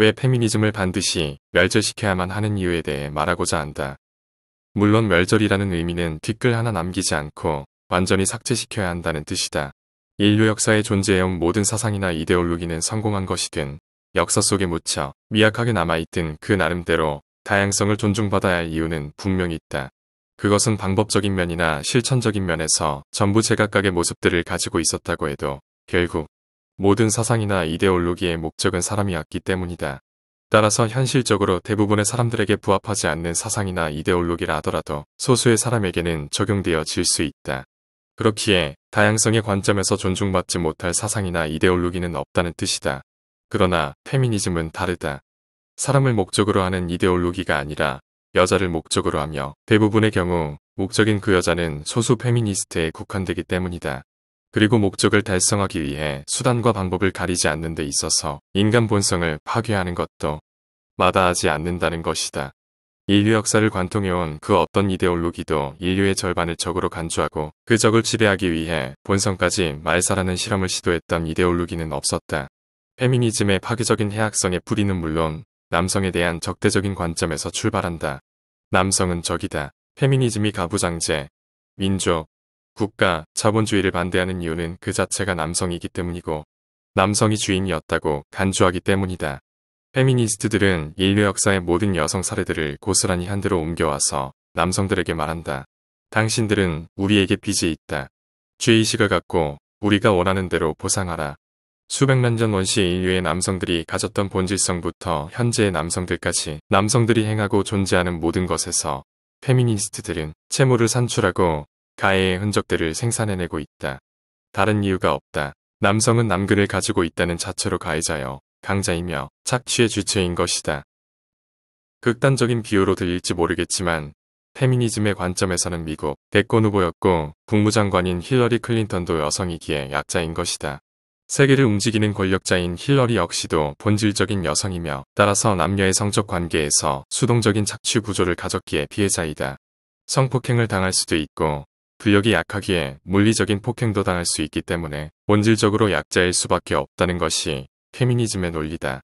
왜 페미니즘을 반드시 멸절시켜야만 하는 이유에 대해 말하고자 한다. 물론 멸절이라는 의미는 뒷글 하나 남기지 않고 완전히 삭제시켜야 한다는 뜻이다. 인류 역사에 존재해온 모든 사상이나 이데올로기는 성공한 것이든 역사 속에 묻혀 미약하게 남아있든 그 나름대로 다양성을 존중받아야 할 이유는 분명히 있다. 그것은 방법적인 면이나 실천적인 면에서 전부 제각각의 모습들을 가지고 있었다고 해도 결국 모든 사상이나 이데올로기의 목적은 사람이었기 때문이다. 따라서 현실적으로 대부분의 사람들에게 부합하지 않는 사상이나 이데올로기라 하더라도 소수의 사람에게는 적용되어질 수 있다. 그렇기에 다양성의 관점에서 존중받지 못할 사상이나 이데올로기는 없다는 뜻이다. 그러나 페미니즘은 다르다. 사람을 목적으로 하는 이데올로기가 아니라 여자를 목적으로 하며 대부분의 경우 목적인 그 여자는 소수 페미니스트에 국한되기 때문이다. 그리고 목적을 달성하기 위해 수단과 방법을 가리지 않는 데 있어서 인간 본성을 파괴하는 것도 마다하지 않는다는 것이다. 인류 역사를 관통해온 그 어떤 이데올로기도 인류의 절반을 적으로 간주하고 그 적을 지배하기 위해 본성까지 말살하는 실험을 시도했던 이데올로기는 없었다. 페미니즘의 파괴적인 해악성의 뿌리는 물론 남성에 대한 적대적인 관점에서 출발한다. 남성은 적이다. 페미니즘이 가부장제, 민족, 국가, 자본주의를 반대하는 이유는 그 자체가 남성이기 때문이고 남성이 주인이었다고 간주하기 때문이다. 페미니스트들은 인류 역사의 모든 여성 사례들을 고스란히 한대로 옮겨와서 남성들에게 말한다. 당신들은 우리에게 빚이 있다. 죄의식을 갖고 우리가 원하는 대로 보상하라. 수백만 년 원시 인류의 남성들이 가졌던 본질성부터 현재의 남성들까지 남성들이 행하고 존재하는 모든 것에서 페미니스트들은 채무를 산출하고 가해의 흔적들을 생산해내고 있다. 다른 이유가 없다. 남성은 남근을 가지고 있다는 자체로 가해자여 강자이며 착취의 주체인 것이다. 극단적인 비유로 들릴지 모르겠지만 페미니즘의 관점에서는 미국 대권 후보였고 국무장관인 힐러리 클린턴도 여성이기에 약자인 것이다. 세계를 움직이는 권력자인 힐러리 역시도 본질적인 여성이며 따라서 남녀의 성적 관계에서 수동적인 착취 구조를 가졌기에 피해자이다. 성폭행을 당할 수도 있고 근력이 약하기에 물리적인 폭행도 당할 수 있기 때문에 본질적으로 약자일 수밖에 없다는 것이 페미니즘의 논리다.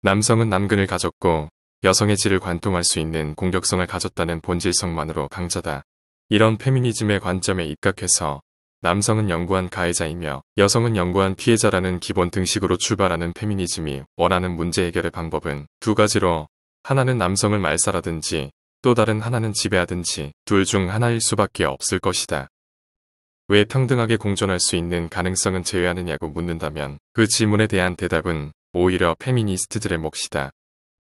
남성은 남근을 가졌고 여성의 질을 관통할 수 있는 공격성을 가졌다는 본질성만으로 강자다. 이런 페미니즘의 관점에 입각해서 남성은 영구한 가해자이며 여성은 영구한 피해자라는 기본 등식으로 출발하는 페미니즘이 원하는 문제 해결의 방법은 두 가지로 하나는 남성을 말살하든지 또 다른 하나는 지배하든지 둘 중 하나일 수밖에 없을 것이다. 왜 평등하게 공존할 수 있는 가능성은 제외하느냐고 묻는다면 그 질문에 대한 대답은 오히려 페미니스트들의 몫이다.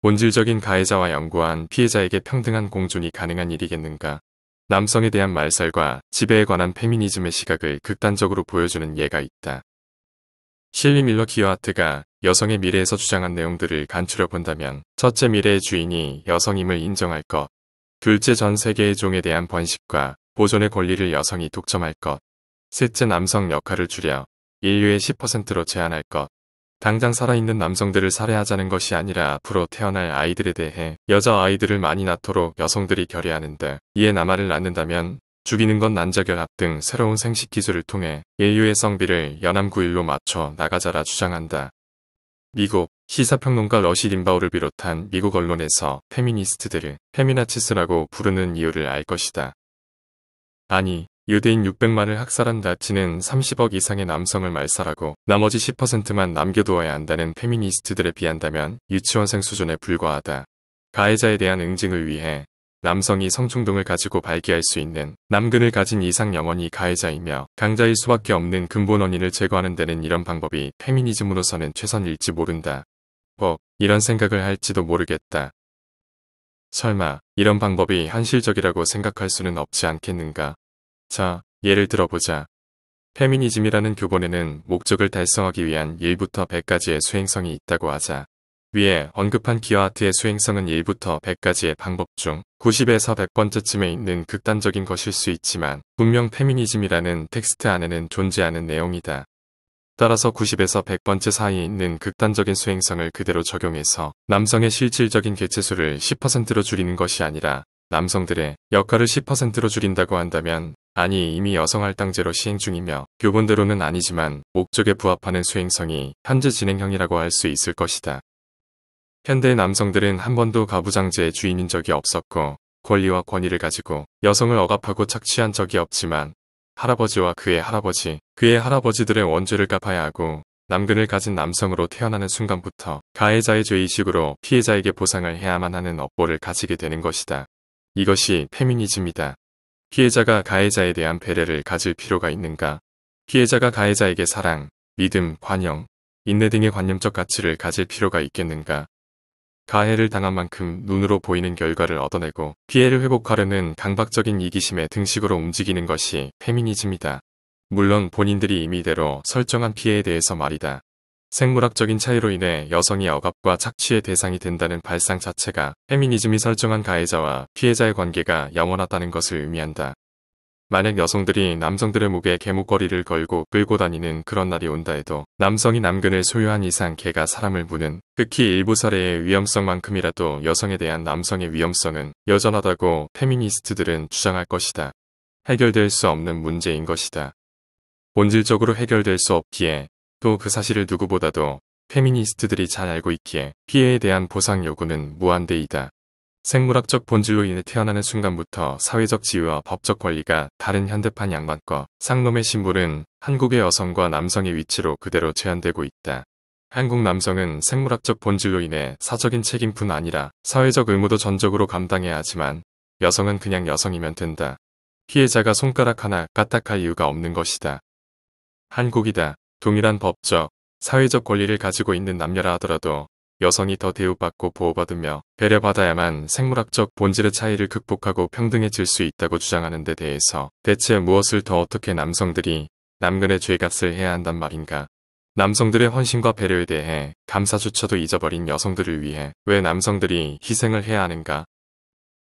본질적인 가해자와 영구한 피해자에게 평등한 공존이 가능한 일이겠는가? 남성에 대한 말살과 지배에 관한 페미니즘의 시각을 극단적으로 보여주는 예가 있다. 실리 밀러 기어하트가 여성의 미래에서 주장한 내용들을 간추려 본다면 첫째, 미래의 주인이 여성임을 인정할 것. 둘째, 전 세계의 종에 대한 번식과 보존의 권리를 여성이 독점할 것. 셋째, 남성 역할을 줄여 인류의 10%로 제한할 것. 당장 살아있는 남성들을 살해하자는 것이 아니라 앞으로 태어날 아이들에 대해 여자아이들을 많이 낳도록 여성들이 결의하는데 이에 남아를 낳는다면 죽이는 건 난자결합 등 새로운 생식 기술을 통해 인류의 성비를 연암구일로 맞춰 나가자라 주장한다. 미국 시사평론가 러시 림바우를 비롯한 미국 언론에서 페미니스트들을 페미나치스라고 부르는 이유를 알 것이다. 아니, 유대인 600만을 학살한 나치는 30억 이상의 남성을 말살하고 나머지 10%만 남겨두어야 한다는 페미니스트들에 비한다면 유치원생 수준에 불과하다. 가해자에 대한 응징을 위해 남성이 성충동을 가지고 발기할 수 있는 남근을 가진 이상 영원히 가해자이며 강자일 수밖에 없는 근본 원인을 제거하는 데는 이런 방법이 페미니즘으로서는 최선일지 모른다. 이런 생각을 할지도 모르겠다. 설마 이런 방법이 현실적이라고 생각할 수는 없지 않겠는가? 자, 예를 들어보자. 페미니즘이라는 교본에는 목적을 달성하기 위한 1부터 100까지의 수행성이 있다고 하자. 위에 언급한 기어하트의 수행성은 1부터 100까지의 방법 중 90에서 100번째쯤에 있는 극단적인 것일 수 있지만 분명 페미니즘이라는 텍스트 안에는 존재하는 내용이다. 따라서 90에서 100번째 사이에 있는 극단적인 수행성을 그대로 적용해서 남성의 실질적인 개체수를 10%로 줄이는 것이 아니라 남성들의 역할을 10%로 줄인다고 한다면 아니 이미 여성할당제로 시행 중이며 교본대로는 아니지만 목적에 부합하는 수행성이 현재 진행형이라고 할 수 있을 것이다. 현대의 남성들은 한 번도 가부장제의 주인인 적이 없었고 권리와 권위를 가지고 여성을 억압하고 착취한 적이 없지만 할아버지와 그의 할아버지, 그의 할아버지들의 원죄를 갚아야 하고 남근을 가진 남성으로 태어나는 순간부터 가해자의 죄의식으로 피해자에게 보상을 해야만 하는 업보를 가지게 되는 것이다. 이것이 페미니즘이다. 피해자가 가해자에 대한 배려를 가질 필요가 있는가? 피해자가 가해자에게 사랑, 믿음, 관용, 인내 등의 관념적 가치를 가질 필요가 있겠는가? 가해를 당한 만큼 눈으로 보이는 결과를 얻어내고 피해를 회복하려는 강박적인 이기심의 등식으로 움직이는 것이 페미니즘이다. 물론 본인들이 임의대로 설정한 피해에 대해서 말이다. 생물학적인 차이로 인해 여성이 억압과 착취의 대상이 된다는 발상 자체가 페미니즘이 설정한 가해자와 피해자의 관계가 영원하다는 것을 의미한다. 만약 여성들이 남성들의 목에 개목걸이를 걸고 끌고 다니는 그런 날이 온다 해도 남성이 남근을 소유한 이상 개가 사람을 무는, 극히 일부 사례의 위험성만큼이라도 여성에 대한 남성의 위험성은 여전하다고 페미니스트들은 주장할 것이다. 해결될 수 없는 문제인 것이다. 본질적으로 해결될 수 없기에 또 그 사실을 누구보다도 페미니스트들이 잘 알고 있기에 피해에 대한 보상 요구는 무한대이다. 생물학적 본질로 인해 태어나는 순간부터 사회적 지위와 법적 권리가 다른 현대판 양반과 상놈의 신분은 한국의 여성과 남성의 위치로 그대로 재현되고 있다. 한국 남성은 생물학적 본질로 인해 사적인 책임뿐 아니라 사회적 의무도 전적으로 감당해야 하지만 여성은 그냥 여성이면 된다. 피해자가 손가락 하나 까딱할 이유가 없는 것이다. 한국이다. 동일한 법적, 사회적 권리를 가지고 있는 남녀라 하더라도 여성이 더 대우받고 보호받으며 배려받아야만 생물학적 본질의 차이를 극복하고 평등해질 수 있다고 주장하는 데 대해서 대체 무엇을 더 어떻게 남성들이 남근의 죄값을 해야 한단 말인가? 남성들의 헌신과 배려에 대해 감사조차도 잊어버린 여성들을 위해 왜 남성들이 희생을 해야 하는가?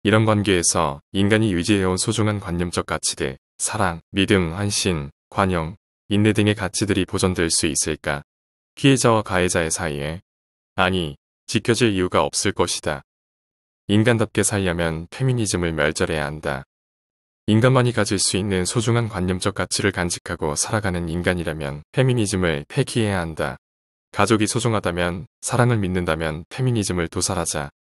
이런 관계에서 인간이 유지해온 소중한 관념적 가치들, 사랑, 믿음, 헌신, 관용, 인내 등의 가치들이 보존될 수 있을까? 피해자와 가해자의 사이에 아니, 지켜질 이유가 없을 것이다. 인간답게 살려면 페미니즘을 멸절해야 한다. 인간만이 가질 수 있는 소중한 관념적 가치를 간직하고 살아가는 인간이라면 페미니즘을 폐기해야 한다. 가족이 소중하다면, 사랑을 믿는다면 페미니즘을 도살하자.